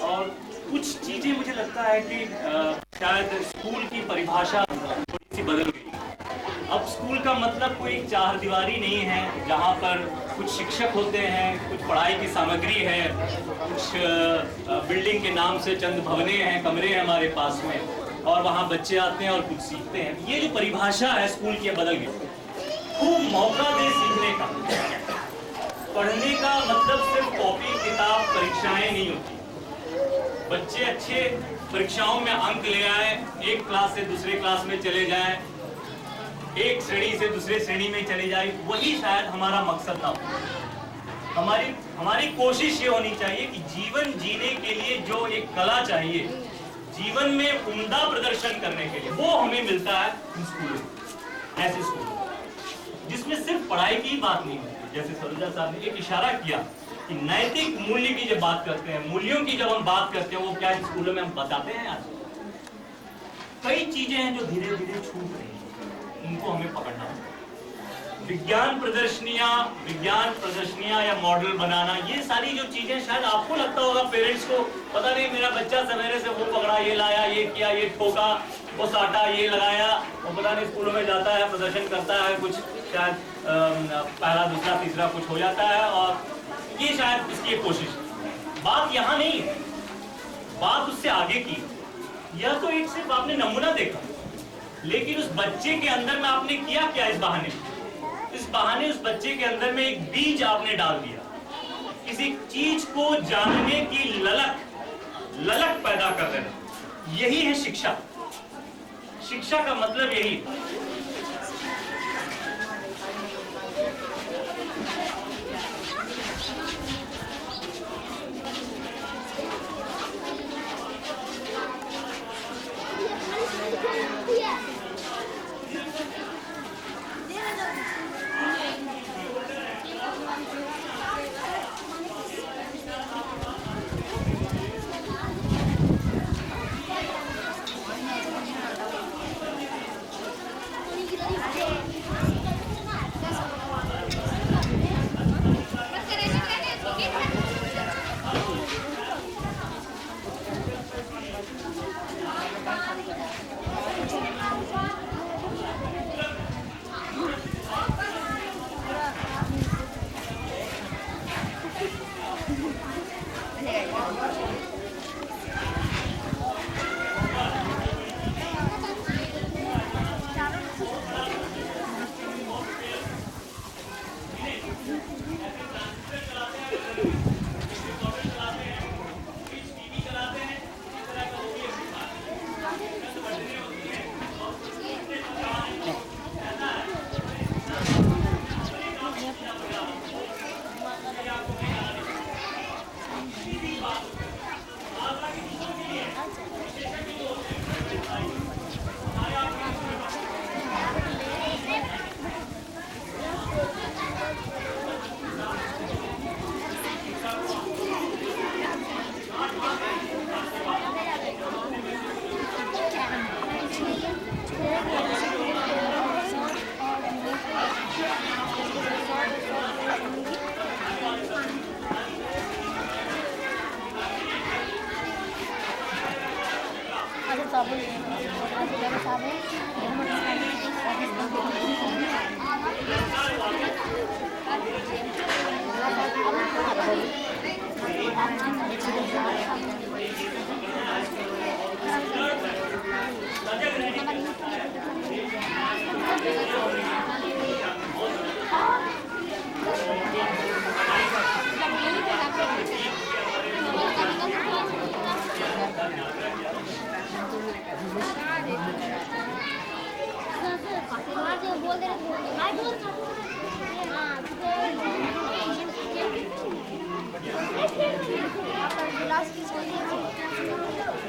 और कुछ चीज़ें मुझे लगता है कि शायद स्कूल की परिभाषा थोड़ी सी बदल गई। अब स्कूल का मतलब कोई चार दीवारी नहीं है जहाँ पर कुछ शिक्षक होते हैं, कुछ पढ़ाई की सामग्री है, कुछ बिल्डिंग के नाम से चंद भवने हैं, कमरे हैं हमारे पास में, और वहाँ बच्चे आते हैं और कुछ सीखते हैं। ये जो परिभाषा है स्कूल की बदल गई। खूब मौका दे सीखने का। पढ़ने का मतलब सिर्फ कॉपी किताब परीक्षाएं नहीं होती। बच्चे अच्छे परीक्षाओं में अंक ले आए, एक क्लास से दूसरे क्लास में चले जाएं, एक श्रेणी से दूसरे श्रेणी में चले जाए, वही शायद हमारा मकसद ना हो। हमारी कोशिश ये होनी चाहिए कि जीवन जीने के लिए जो एक कला चाहिए, जीवन में उम्दा प्रदर्शन करने के लिए, वो हमें मिलता है स्कूलों में। ऐसे स्कूल जिसमें सिर्फ पढ़ाई की बात नहीं होती। जैसे सरोजा साहब ने एक इशारा किया कि नैतिक मूल्य की जब बात करते हैं, मूल्यों की जब हम बात करते हैं, वो क्या स्कूलों में हम बताते हैं। आज कई चीजें हैं जो धीरे धीरे छूट रही हैं, उनको हमें पकड़ना होगा। विज्ञान प्रदर्शनियां या मॉडल बनाना, ये सारी जो चीजें शायद आपको लगता होगा पेरेंट्स को, पता नहीं मेरा बच्चा सवेरे से वो पकड़ा, ये लाया, ये किया, ये ठोका, वो साटा, ये लगाया, वो पता नहीं स्कूलों में जाता है, प्रदर्शन करता है, कुछ शायद पहला दूसरा तीसरा कुछ हो जाता है, और ये शायद इसकी कोशिश। बात यहाँ नहीं है, बात उससे आगे की। यह तो एक सिर्फ आपने नमूना देखा, लेकिन उस बच्चे के अंदर में आपने किया क्या? इस बहाने उस बच्चे के अंदर में एक बीज आपने डाल दिया, किसी चीज को जानने की ललक पैदा कर देना। यही है शिक्षा। शिक्षा का मतलब यही।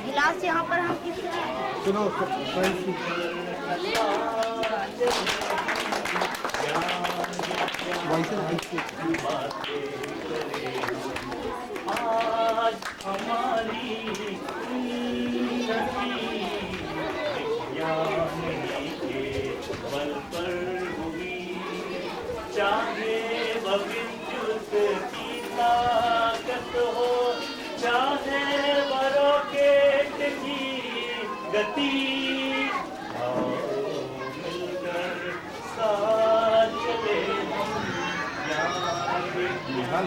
गिलास यहाँ पर हम सुनो आज हमारी बल पर हुई, चाहे विद्युत की ताकत हो, चाहे की गति, आओ मिलकर साथ चले हम, ज्ञान विज्ञान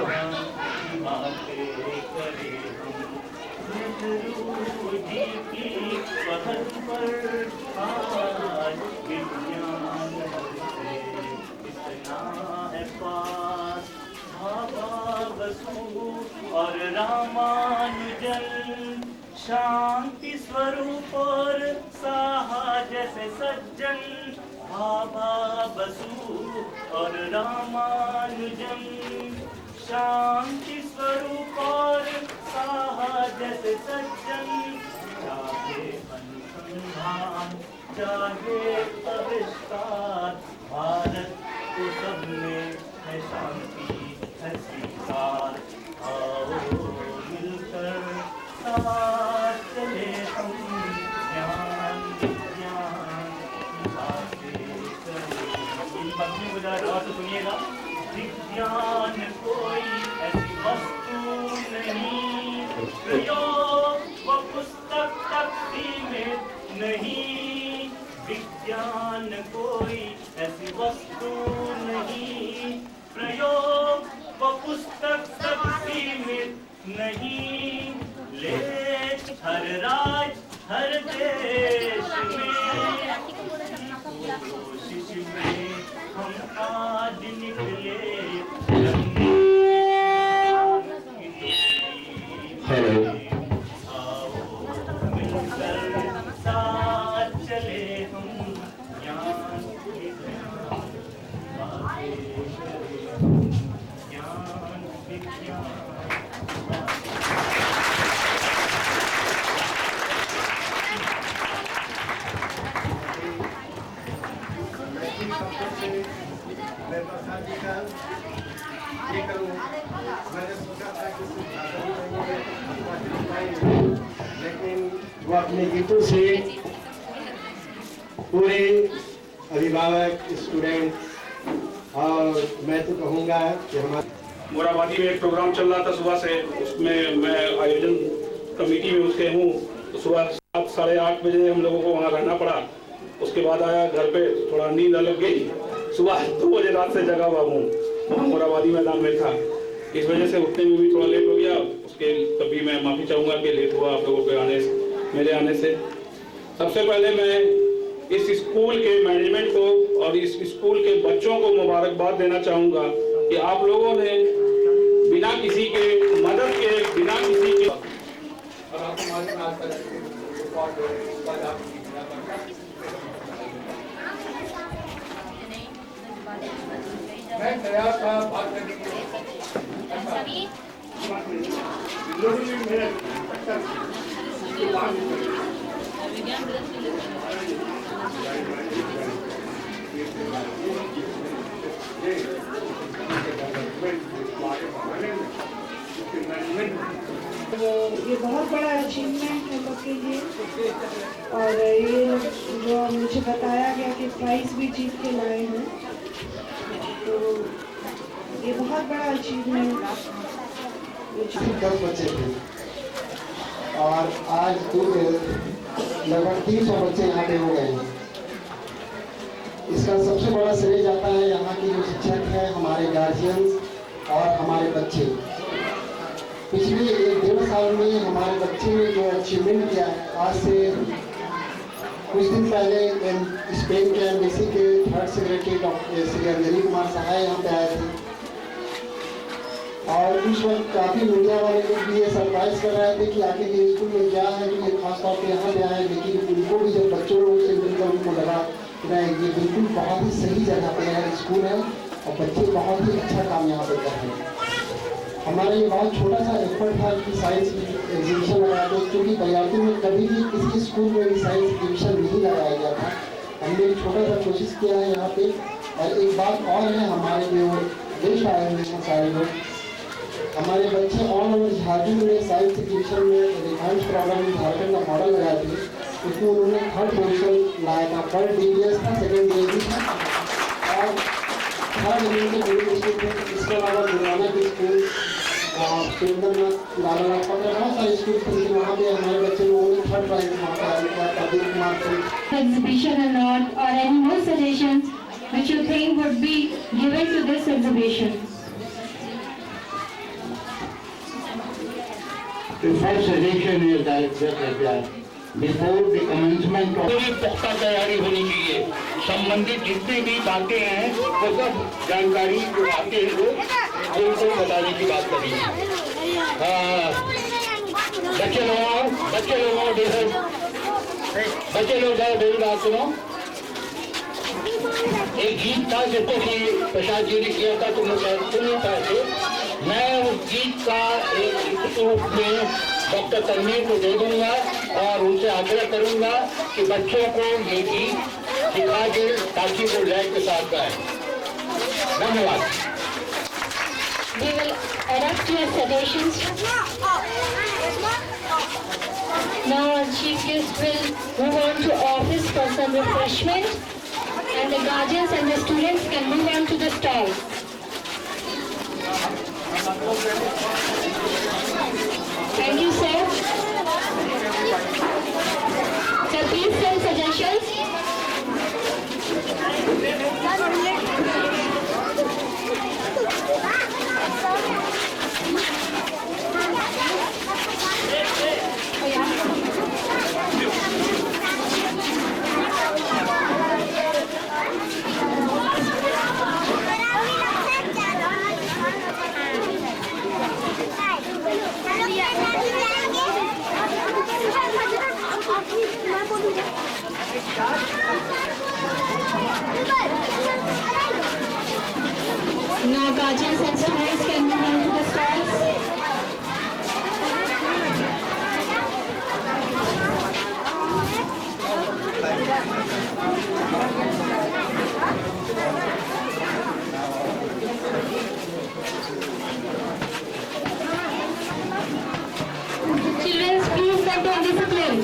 की बातें करें हम। नेहरू जी की पहल पर आज विज्ञान हमसे इतना है पास, भाभा बसु और रामानुजन, शांति स्वरूप और साहा जैसे सज्जन, भाभा बसु और रामानुजन, शांति स्वरूप और साहा जैसे सज्जन, चाहे अनुसंधान चाहे आविष्कार, भारत को सबने है शांति है स्वीकार। आओ मिलकर साथ चले हम, ज्ञान विज्ञान की बातें करें। इन पंक्तियों को जरा गौर से सुनिएगा। विज्ञान कोई ऐसी वस्तु नहीं, प्रयोग व पुस्तक तक सीमित नहीं। विज्ञान कोई ऐसी वस्तु नहीं, प्रयोग व पुस्तक तक सीमित नहीं। ले हर राज हर देश में, कोशिश में हम आज निकले। आओ मिलकर साथ चले हम, ज्ञान विज्ञान बातें करें, ज्ञान विज्ञान। मैं प्रसाद जी का ये करूँ, मैंने सोचा था कि लेकिन वो अपने गीतों से पूरे अभिभावक स्टूडेंट और मैं तो कहूँगा कि हमारे मोराबादी में एक प्रोग्राम चल रहा था सुबह से, उसमें मैं आयोजन कमेटी में उसके हूँ। तो सुबह 7 साढ़े 8 बजे हम लोगों को वहाँ रहना पड़ा। उसके बाद आया घर पे, थोड़ा नींद लग गई। सुबह 2 बजे रात से जगा हुआ हूँ, वहाँ मोराबादी मैदान में था। इस वजह से उठने में भी थोड़ा लेट हो गया। उसके तभी मैं माफ़ी चाहूँगा कि लेट हुआ आप लोगों के मेरे आने से। सबसे पहले मैं इस स्कूल के मैनेजमेंट को और इस स्कूल के बच्चों को मुबारकबाद देना चाहूँगा कि आप लोगों ने बिना किसी के मदद के, बिना किसी के मैं तैयार था बात करने के लिए। ये बहुत बड़ा अचीवमेंट है लोग के लिए, और ये जो मुझे बताया गया कि प्राइज भी जीत के लाए हैं, तो ये बहुत बड़ा अचीवमेंट। 10 बच्चे थे और आज लगभग 300 बच्चे यहाँ पे हो गए हैं। इसका सबसे बड़ा श्रेय जाता है यहाँ के जो शिक्षक हैं, हमारे गार्जियंस और हमारे बच्चे। पिछले 1-1.5 साल में हमारे बच्चे ने जो अचीवमेंट किया है, आज से कुछ दिन पहले स्पेन के एम्बेसी के 3rd secretary doctor Shri Anjani Kumar Sahay यहाँ पे आए थे, और उस वक्त काफ़ी मीडिया वाले लोग भी ये सरप्राइज कर रहे थे कि आगे ये स्कूल में क्या है, कि ये खासतौर पर यहाँ पे आए। लेकिन उनको भी जब बच्चों लोगों से मिलकर उनको लगा कि नहीं, ये बिल्कुल बहुत ही सही जगह पे है स्कूल है, और बच्चे बहुत ही अच्छा काम यहाँ पे कर रहे हैं। हमारा ये बहुत छोटा सा एफर्ट था कि साइंस एग्जीबिशन लगाया था, क्योंकि बरियारपुर में कभी भी किसी स्कूल में भी साइंस एग्जीबिशन नहीं लगाया गया था। हमने एक छोटा सा कोशिश किया है यहाँ पे। और एक बात और है, हमारे जो देश आए हुए हैं सारे लोग, हमारे बच्चे ऑल ओवर झारखंड में साइंस एग्जीबिशन में रिफाइंस प्रोग्राम में झारखंड का मॉडल लगाए थे, उसमें उन्होंने 3rd पोजीशन लाया था। 1st DPS था, 2nd DAV था, और 3rd डिवीजन के डिस्ट्रिक्ट थे। इसके अलावा गुरुनानक स्कूल और सुंदरनाथ, लाला लाजपत राय, बहुत सारे स्कूल थे, लेकिन वहाँ पे हमारे बच्चे लोगों ने 3rd प्राइज वहाँ पर आया Pradeep Kumar Singh. Exhibition or not, or any more suggestions which you think would be given to this exhibition? The first suggestion is that before the commencement of पूरी पुख्ता तैयारी होनी चाहिए। संबंधित जितनी भी बातें हैं वो सब जानकारी जो आते हैं लोग उनको बताने की बात करी। बच्चे लोग मेरी बात सुनो। एक गीत था जिसको कि प्रसाद जी ने किया था, तुम लोग सुने थे। मैं उस गीत का एक रूप में डॉक्टर तन्वीर को दे दूंगा और उनसे आग्रह करूंगा कि बच्चों को ये गीत सिखा दे ताकि वो लय के साथ गाएं। धन्यवाद। We will adapt your suggestions. Now our chief guest will move on to office for some refreshment, and the guardians and the students can move on to the stall. Thank you, sir. Sir, please send suggestions. Now guardians and students can move on to the stalls. Children, please maintain discipline.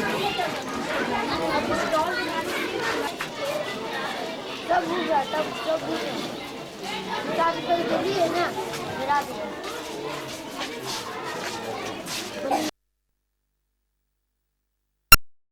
सब होगा तब सब होगा है ना मेरा